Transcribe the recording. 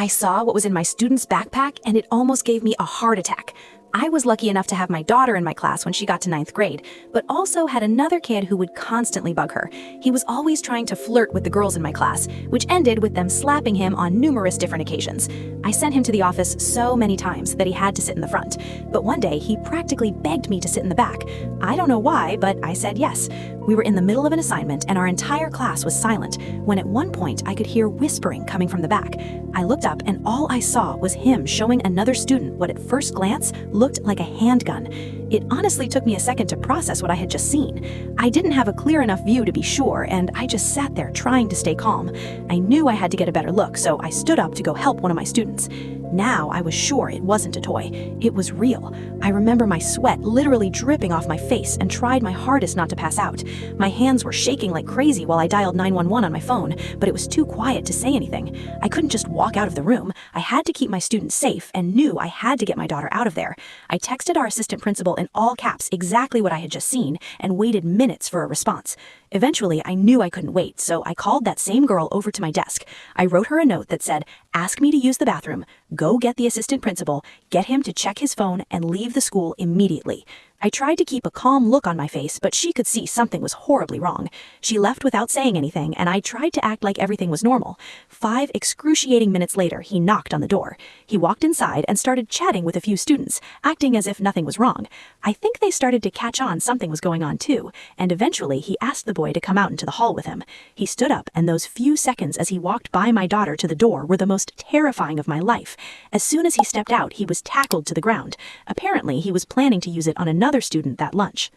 I saw what was in my student's backpack and it almost gave me a heart attack. I was lucky enough to have my daughter in my class when she got to ninth grade, but also had another kid who would constantly bug her. He was always trying to flirt with the girls in my class, which ended with them slapping him on numerous different occasions. I sent him to the office so many times that he had to sit in the front, but one day he practically begged me to sit in the back. I don't know why, but I said yes. We were in the middle of an assignment and our entire class was silent, when at one point I could hear whispering coming from the back. I looked up and all I saw was him showing another student what at first glance looked like a handgun. It honestly took me a second to process what I had just seen. I didn't have a clear enough view to be sure, and I just sat there trying to stay calm. I knew I had to get a better look, so I stood up to go help one of my students. Now I was sure it wasn't a toy. It was real. I remember my sweat literally dripping off my face and tried my hardest not to pass out. My hands were shaking like crazy while I dialed 911 on my phone, but it was too quiet to say anything. I couldn't just walk out of the room. I had to keep my students safe and knew I had to get my daughter out of there. I texted our assistant principal in all caps exactly what I had just seen and waited minutes for a response. Eventually, I knew I couldn't wait, so I called that same girl over to my desk. I wrote her a note that said, "Ask me to use the bathroom, go get the assistant principal, get him to check his phone, and leave the school immediately." I tried to keep a calm look on my face, but she could see something was horribly wrong. She left without saying anything, and I tried to act like everything was normal. 5 excruciating minutes later, he knocked on the door. He walked inside and started chatting with a few students, acting as if nothing was wrong. I think they started to catch on something was going on too, and eventually he asked the boy to come out into the hall with him. He stood up, and those few seconds as he walked by my daughter to the door were the most terrifying of my life. As soon as he stepped out, he was tackled to the ground. Apparently, he was planning to use it on another student that lunch.